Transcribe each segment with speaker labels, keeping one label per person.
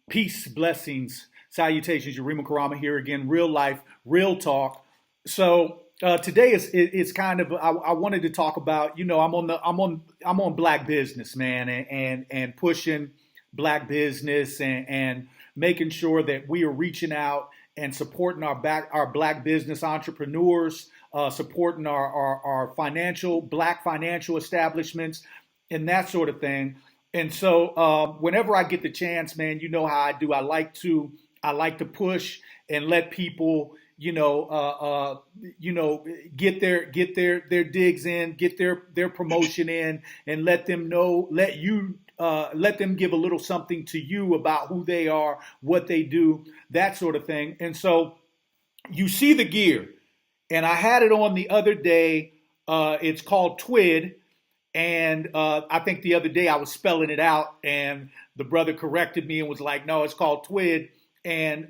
Speaker 1: Peace, blessings, salutations. Yurima Karama here again. Real life, real talk. So today it's kind of I wanted to talk about. I'm on Black business, man, and pushing Black business and making sure that we are reaching out and supporting our Black business entrepreneurs, supporting our financial Black financial establishments and that sort of thing. And so whenever I get the chance, man, you know how I do. I like to push and let people, get their digs in, get their promotion in, and let them know, let them give a little something to you about who they are, what they do, that sort of thing. And so you see the gear, and I had it on the other day. It's called TWID. And I think the other day I was spelling it out, and the brother corrected me and was like, "No, it's called TWID, and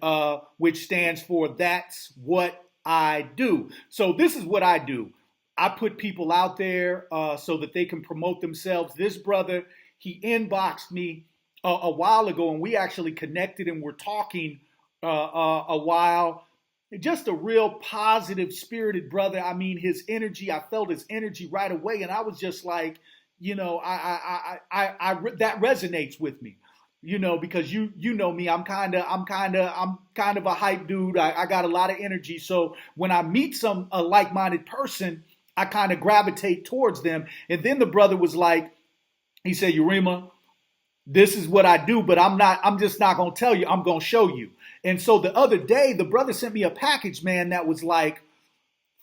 Speaker 1: which stands for That's What I Do." So this is what I do. I put people out there so that they can promote themselves. This brother, he inboxed me a while ago, and we actually connected and were talking a while. Just a real positive spirited brother. I mean, his energy, I felt his energy right away. And I was just like, that resonates with me, because you know me, I'm kind of a hype dude. I got a lot of energy. So when I meet a like-minded person, I kind of gravitate towards them. And then the brother was like, he said, "Urema, this is what I do, but I'm just not going to tell you. I'm going to show you." And so the other day, the brother sent me a package, man, that was like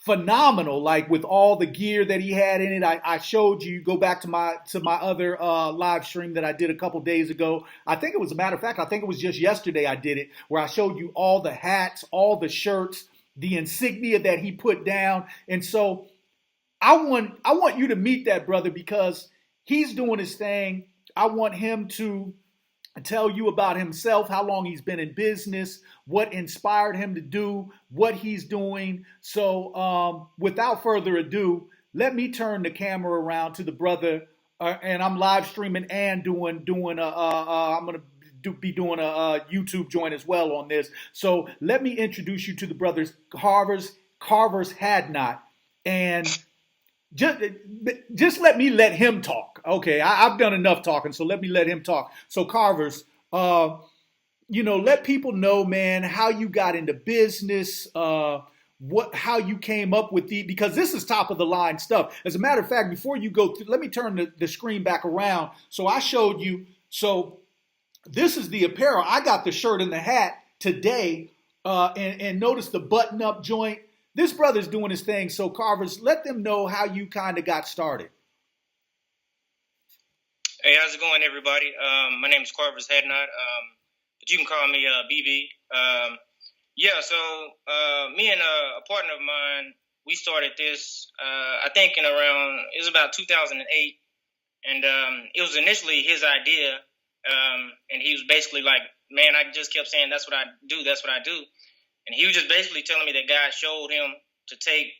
Speaker 1: phenomenal, like with all the gear that he had in it. I showed you, go back to my other live stream that I did a couple days ago. I think it was, a matter of fact, I think it was just yesterday I did it, where I showed you all the hats, all the shirts, the insignia that he put down. And so I want you to meet that brother, because he's doing his thing. I want him to tell you about himself, how long he's been in business, what inspired him to do what he's doing. So without further ado, let me turn the camera around to the brother, and I'm live streaming and doing I'm gonna be doing a YouTube joint as well on this. So let me introduce you to the brothers Carver's Had Not, and just let him talk. Okay, I've done enough talking, so let me let him talk. So Carver's, let people know, man, how you got into business, how you came up with because this is top of the line stuff. As a matter of fact, before you go through, let me turn the screen back around. So I showed you. So this is the apparel. I got the shirt and the hat today, and notice the button up joint. This brother's doing his thing. So Carver's, let them know how you kind of got started.
Speaker 2: Hey, how's it going, everybody? My name is Carver's Had Not, but you can call me BB. So me and a partner of mine, we started this, I think it was about 2008, and it was initially his idea, and he was basically like, "Man, I just kept saying, that's what I do, that's what I do." And he was just basically telling me that God showed him to take,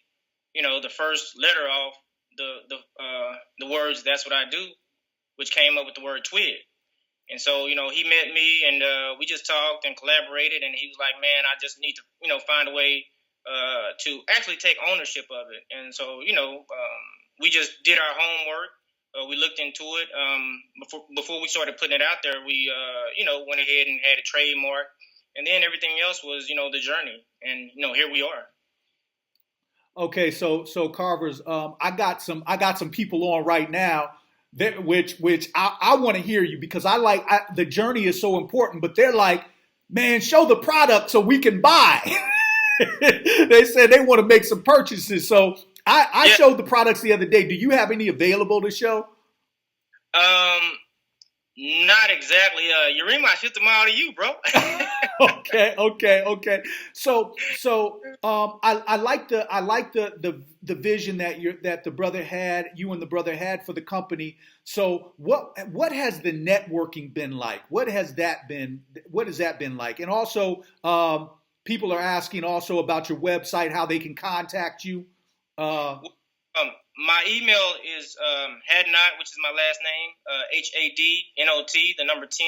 Speaker 2: the first letter off the words "that's what I do," which came up with the word TWID. And so, he met me, and we just talked and collaborated. And he was like, "Man, I just need to, find a way to actually take ownership of it." And so, we just did our homework. We looked into it. Before we started putting it out there, we, went ahead and had a trademark. And then everything else was, the journey. And, here we are.
Speaker 1: Okay, so Carver's, I got some people on right now which I want to hear you, because the journey is so important, but they're like, "Man, show the product so we can buy." They said they want to make some purchases. So I showed the products the other day. Do you have any available to show?
Speaker 2: Not exactly. Urema, I shipped them all to you, bro.
Speaker 1: Okay. So I like the vision that the brother had, you and the brother had for the company. So what has the networking been like? What has that been like? And also, people are asking also about your website, how they can contact you.
Speaker 2: My email is hadnot, which is my last name, HADNOT, the number 10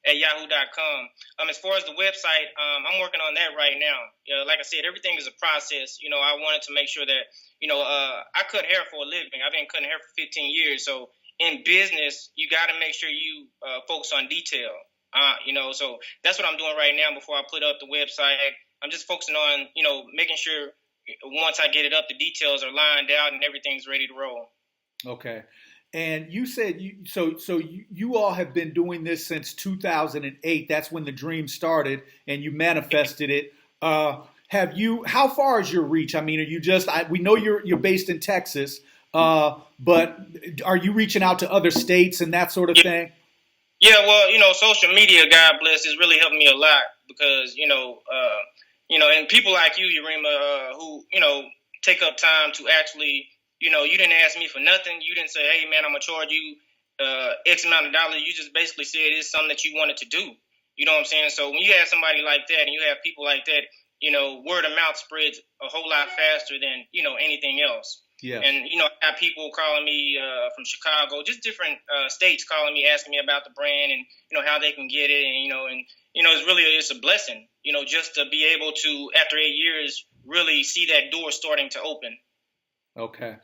Speaker 2: at yahoo.com. As far as the website, I'm working on that right now. Like I said, everything is a process. I wanted to make sure that, I cut hair for a living. I've been cutting hair for 15 years. So in business, you got to make sure you focus on detail. So that's what I'm doing right now before I put up the website. I'm just focusing on, making sure once I get it up, the details are lined out and everything's ready to roll.
Speaker 1: Okay. And you said you all have been doing this since 2008. That's when the dream started, and you manifested it. How far is your reach? I mean, are you we know you're based in Texas, but are you reaching out to other states and that sort of thing?
Speaker 2: Yeah, well, social media, God bless, has really helped me a lot because, and people like you, Yarima, who, take up time to actually, you didn't ask me for nothing. You didn't say, hey, man, I'm going to charge you X amount of dollars. You just basically said it's something that you wanted to do. You know what I'm saying? So when you have somebody like that and you have people like that, word of mouth spreads a whole lot faster than, anything else.
Speaker 1: Yeah.
Speaker 2: And, I have people calling me from Chicago, just different states calling me, asking me about the brand and, how they can get it. And, it's a blessing, just to be able to, after 8 years, really see that door starting to open.
Speaker 1: Okay.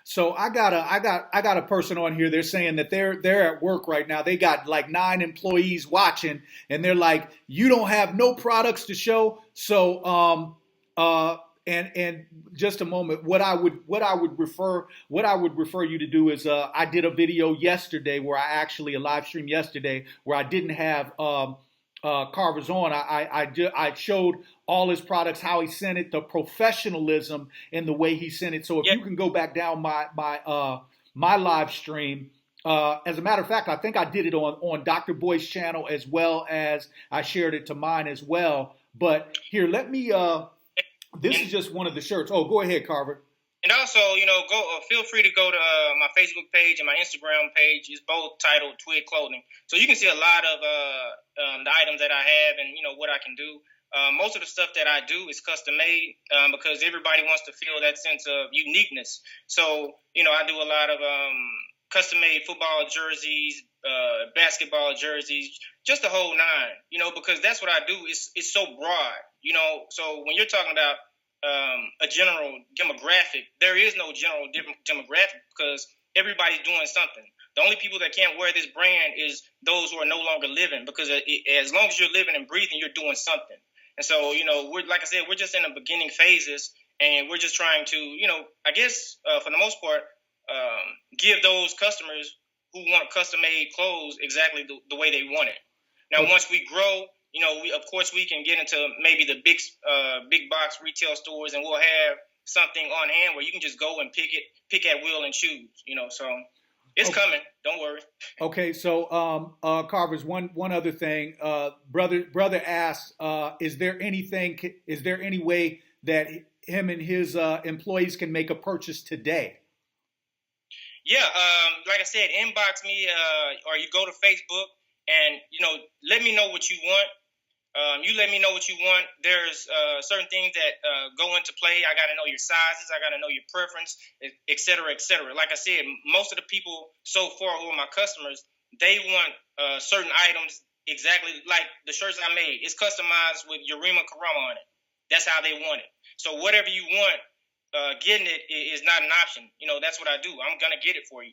Speaker 1: So I got a person on here. They're saying that they're at work right now. They got like 9 employees watching, and they're like, you don't have no products to show. So, and just a moment, what I would refer you to do is, I did a video yesterday a live stream yesterday where I didn't have, Carver's on. I showed all his products, how he sent it, the professionalism in the way he sent it. So if you can go back down my live stream, as a matter of fact, I think I did it on Dr Boyce Channel as well as I shared it to mine as well. But here, let me. This is just one of the shirts. Oh, go ahead, Carver.
Speaker 2: And also, feel free to go to my Facebook page and my Instagram page. It's both titled TWID Clothing. So you can see a lot of the items that I have and, what I can do. Most of the stuff that I do is custom made because everybody wants to feel that sense of uniqueness. So, I do a lot of custom made football jerseys, basketball jerseys, just the whole nine, because that's what I do. It's so broad, So when you're talking about a general demographic, there is no general demographic because everybody's doing something. The only people that can't wear this brand is those who are no longer living because as long as you're living and breathing, you're doing something. And so, we're just in the beginning phases and we're just trying to, I guess for the most part, give those customers who want custom made clothes exactly the way they want it. Now, once we grow, we can get into maybe the big box retail stores, and we'll have something on hand where you can just go and pick at will and choose. So it's coming. Don't worry. Okay,
Speaker 1: so Carver's one other thing. Brother asks, is there any way that him and his employees can make a purchase today?
Speaker 2: Yeah, like I said, inbox me or you go to Facebook and let me know what you want. You let me know what you want. There's certain things that go into play. I got to know your sizes. I got to know your preference, et cetera, et cetera. Like I said, most of the people so far who are my customers, they want certain items exactly like the shirts I made. It's customized with Yarima Karama on it. That's how they want it. So whatever you want, getting it is not an option. That's what I do. I'm going to get it for you.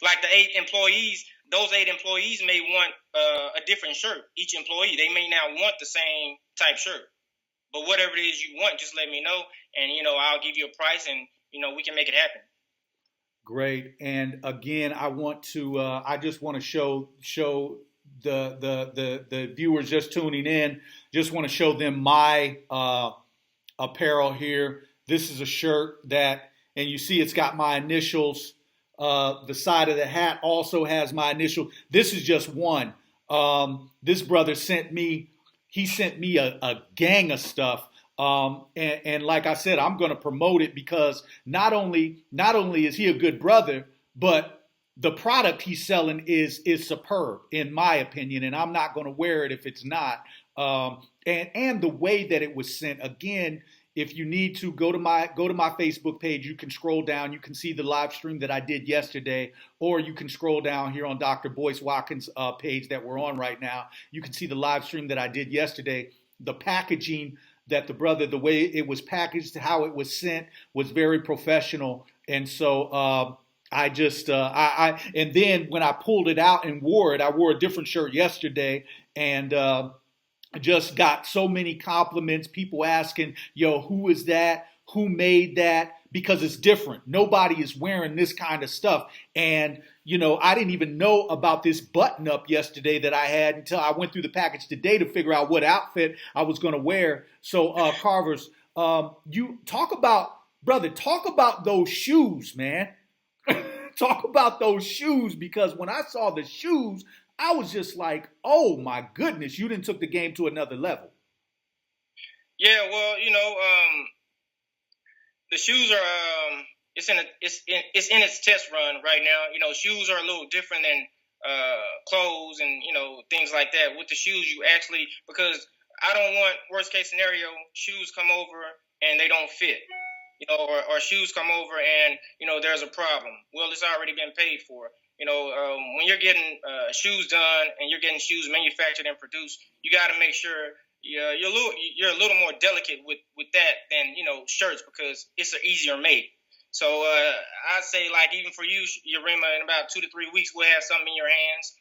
Speaker 2: Like the 8 employees, those 8 employees may want a different shirt. Each employee, they may not want the same type shirt. But whatever it is you want, just let me know, and I'll give you a price, and we can make it happen.
Speaker 1: Great. And again, I just want to show the viewers just tuning in. Just want to show them my apparel here. This is a shirt and you see it's got my initials. The side of the hat also has my initial. This is just one. This brother sent me a gang of stuff. And like I said, I'm going to promote it because not only is he a good brother, but the product he's selling is superb in my opinion. And I'm not going to wear it if it's not. And the way that it was sent, again, if you need to go to my Facebook page, you can scroll down. You can see the live stream that I did yesterday, or you can scroll down here on Dr. Boyce Watkins page that we're on right now. You can see the live stream that I did yesterday. The packaging that the way it was packaged, how it was sent was very professional. And so and then when I pulled it out and wore it, I wore a different shirt yesterday, and just got so many compliments, people asking, yo, who is that? Who made that? Because it's different. Nobody is wearing this kind of stuff. And, I didn't even know about this button up yesterday that I had until I went through the package today to figure out what outfit I was going to wear. So, Carvers, you talk about those shoes, man. Talk about those shoes, because when I saw the shoes, I was just like, oh my goodness, you done took the game to another level.
Speaker 2: Yeah, well, the shoes are it's in its test run right now. Shoes are a little different than clothes and things like that. With the shoes, you actually, because I don't want, worst case scenario, shoes come over and they don't fit. Or shoes come over and there's a problem. Well, it's already been paid for. When you're getting shoes done and you're getting shoes manufactured and produced, you got to make sure you're a little more delicate with that than shirts, because it's an easier make. So I'd say, like, even for you, Yarima, in about 2 to 3 weeks, we'll have something in your hands.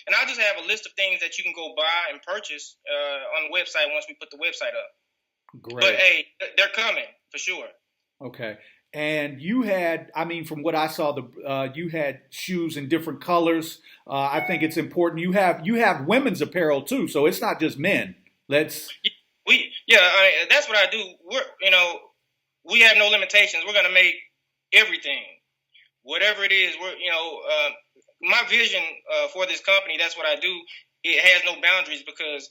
Speaker 2: And I'll just have a list of things that you can go buy and purchase on the website once we put the website up.
Speaker 1: Great.
Speaker 2: But hey, they're coming for sure.
Speaker 1: Okay. And you had, from what I saw, you had shoes in different colors. I think it's important. You have women's apparel too, so it's not just men. That's what I do. We have no limitations. We're gonna make everything, whatever it is. My vision for this company. That's what I do. It has no boundaries, because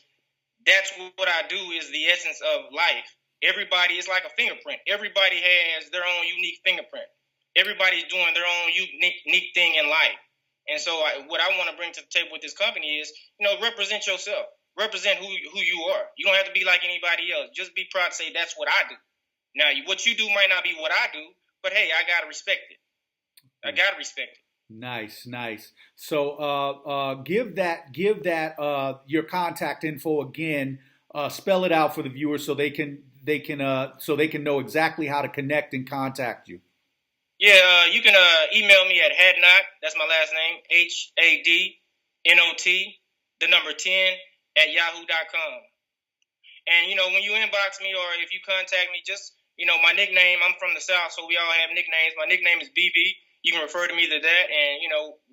Speaker 1: that's what I do is the essence of life. Everybody is like a fingerprint. Everybody has their own unique fingerprint. Everybody's doing their own unique thing in life. And so what I want to bring to the table with this company is, represent yourself. Represent who you are. You don't have to be like anybody else. Just be proud to say, that's what I do. Now, what you do might not be what I do, but hey, I got to respect it. I got to respect it. Nice. So give that your contact info again. Spell it out for the viewers so they can know exactly how to connect and contact you.
Speaker 2: Yeah, you can email me at hadnot. That's my last name, HADNOT, the number 10 at yahoo.com. And when you inbox me or if you contact me, just my nickname. I'm from the South, so we all have nicknames. My nickname is BB. You can refer to me to that, and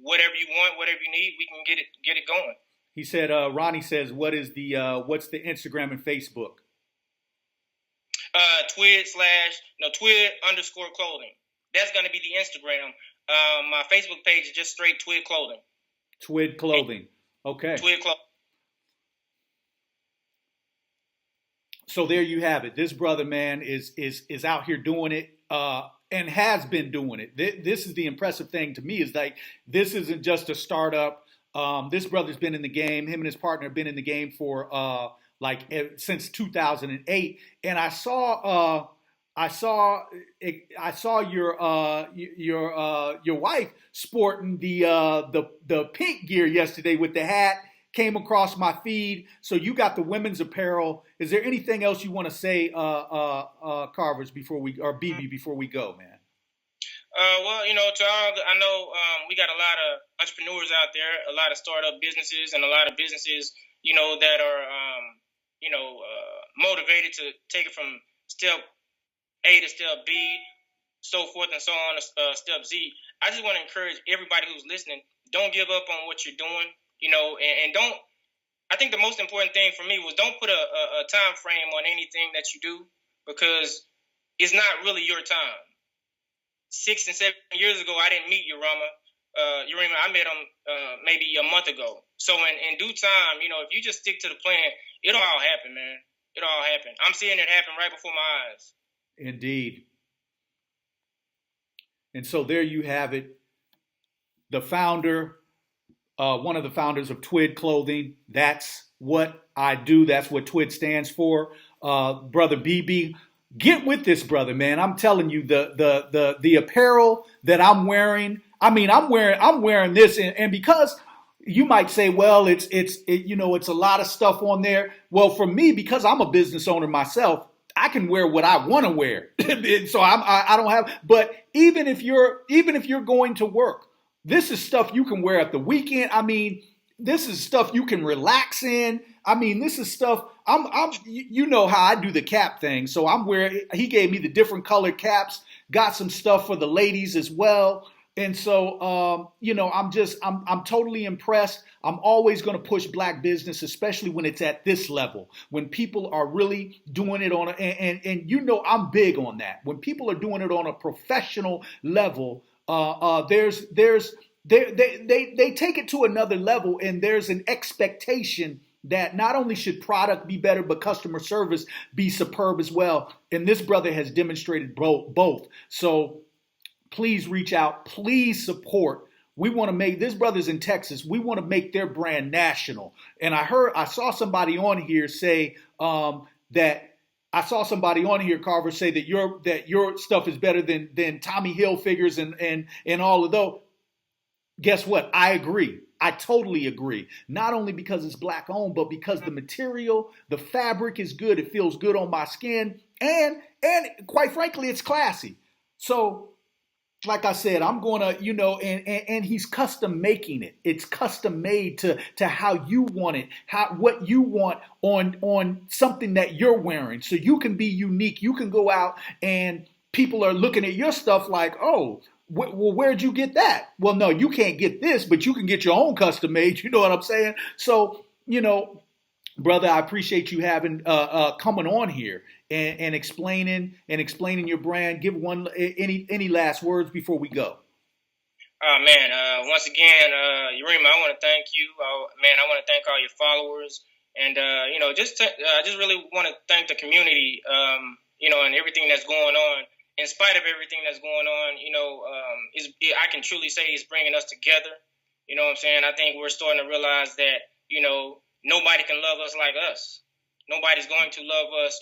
Speaker 2: whatever you want, whatever you need, we can get it going. He said,
Speaker 1: Ronnie says, what's the Instagram and Facebook?
Speaker 2: TWID_clothing. That's going to be the Instagram. My Facebook page is just straight TWID clothing.
Speaker 1: TWID clothing. Okay.
Speaker 2: TWID clothing.
Speaker 1: So there you have it. This brother, man, is out here doing it, and has been doing it. This is the impressive thing to me, is like, this isn't just a startup. This brother's been in the game. Him and his partner have been in the game for since 2008. And I saw your wife sporting the pink gear yesterday with the hat. Came across my feed. So you got the women's apparel. Is there anything else you want to say, Carvers, BB, before we go, man?
Speaker 2: To all, I know we got a lot of entrepreneurs out there, a lot of startup businesses, and a lot of businesses, that are, motivated to take it from step A to step B, so forth and so on, step Z. I just want to encourage everybody who's listening, don't give up on what you're doing, and don't. I think the most important thing for me was, don't put a time frame on anything that you do, because it's not really your time. 6 and 7 years ago, I didn't meet Yarima. I met him maybe a month ago. So in due time, if you just stick to the plan, it'll all happen, man. It'll all happen. I'm seeing it happen right before my eyes.
Speaker 1: Indeed. And so there you have it. The founder, one of the founders of TWID Clothing. That's what I do. That's what TWID stands for. Brother BB, Get with this brother, man. I'm telling you, the apparel that I'm wearing. I mean, I'm wearing this, and because you might say, well, it's a lot of stuff on there. Well, for me, because I'm a business owner myself, I can wear what I want to wear. So I don't have. But even if you're going to work, this is stuff you can wear at the weekend. I mean, this is stuff you can relax in. I mean, this is stuff. You know how I do the cap thing. So I'm wearing. He gave me the different colored caps. Got some stuff for the ladies as well. And so, I'm totally impressed. I'm always going to push black business, especially when it's at this level, when people are really doing it I'm big on that. When people are doing it on a professional level, they take it to another level, and there's an expectation that not only should product be better, but customer service be superb as well. And this brother has demonstrated both. So please reach out. Please support. We want to make this brother's in Texas. We want to make their brand national. And I saw somebody on here say Carver, say that your stuff is better than Tommy Hilfiger's and all of those. Guess what? I agree. I totally agree. Not only because it's black owned, but because the material, the fabric is good. It feels good on my skin. And quite frankly, it's classy. So, like I said, I'm going to, and he's custom making it. It's custom made to how you want it, what you want on something that you're wearing. So you can be unique. You can go out and people are looking at your stuff like, oh, well, where'd you get that? Well, no, you can't get this, but you can get your own custom made. You know what I'm saying? So, brother, I appreciate you having coming on here and explaining your brand. Give any last words before we go.
Speaker 2: Once again, Urema, I want to thank you. I want to thank all your followers, and I just really want to thank the community, and everything that's going on. In spite of everything that's going on, I can truly say it's bringing us together. You know what I'm saying? I think we're starting to realize that, nobody can love us like us. Nobody's going to love us,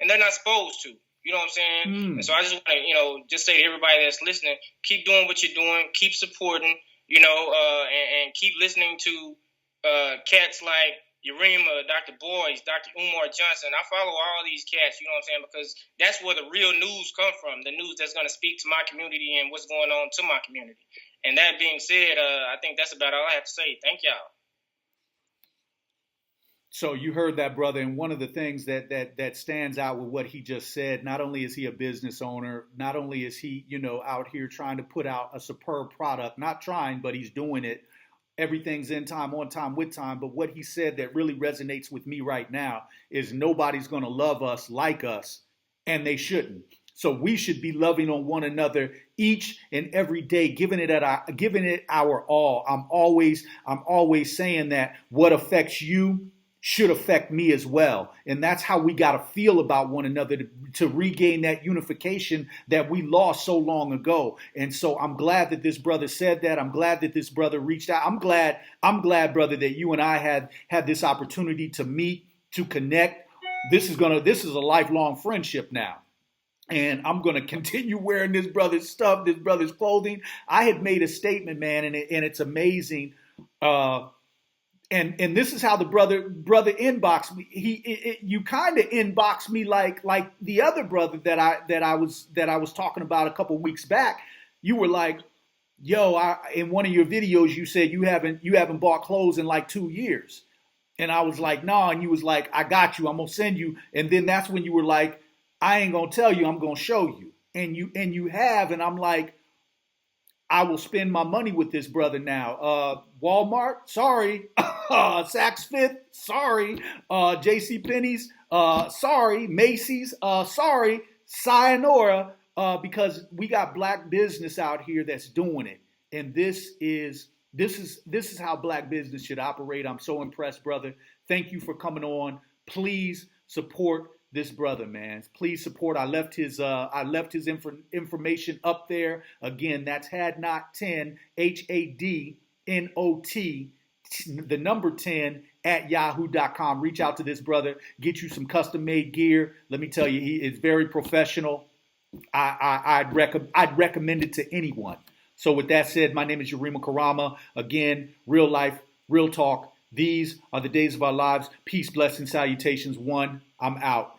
Speaker 2: and they're not supposed to. You know what I'm saying? And so I just want to, just say to everybody that's listening, keep doing what you're doing, keep supporting, and keep listening to cats like Urema, Dr. Boyce, Dr. Umar Johnson. I follow all these cats, you know what I'm saying? Because that's where the real news come from, the news that's going to speak to my community and what's going on to my community. And that being said, I think that's about all I have to say. Thank y'all.
Speaker 1: So you heard that, brother, and one of the things that stands out with what he just said, not only is he a business owner, not only is he, out here trying to put out a superb product, not trying, but he's doing it. Everything's in time, on time, with time. But what he said that really resonates with me right now is nobody's going to love us like us, and they shouldn't. So we should be loving on one another each and every day, giving it our all. I'm always saying that what affects you should affect me as well. And that's how we got to feel about one another to regain that unification that we lost so long ago. And so I'm glad that this brother said that. I'm glad that this brother reached out. I'm glad, brother, that you and I had this opportunity to meet, to connect. This is a lifelong friendship now. And I'm going to continue wearing this brother's stuff, this brother's clothing. I had made a statement, man, and it's amazing. And this is how the brother inboxed me. You kind of inboxed me like the other brother that I was talking about a couple weeks back. You were like, "Yo," in one of your videos, you said you haven't bought clothes in like 2 years, and I was like, "No," and you was like, "I got you. I'm gonna send you." And then that's when you were like, "I ain't gonna tell you. I'm gonna show you." And you have, and I'm like, I will spend my money with this brother now. Walmart, sorry. Saks Fifth, sorry. JCPenney's, sorry. Macy's, sorry. Sayonara, because we got black business out here that's doing it. And this is how black business should operate. I'm so impressed, brother. Thank you for coming on. Please support this brother, man. Please support. I left his information up there. Again, that's Hadnot 10, HADNOT the number 10 at yahoo.com. Reach out to this brother, get you some custom made gear. Let me tell you, he is very professional. I'd recommend it to anyone. So with that said, my name is Yurima Karama. Again, real life, real talk. These are the days of our lives. Peace, blessings, salutations. One, I'm out.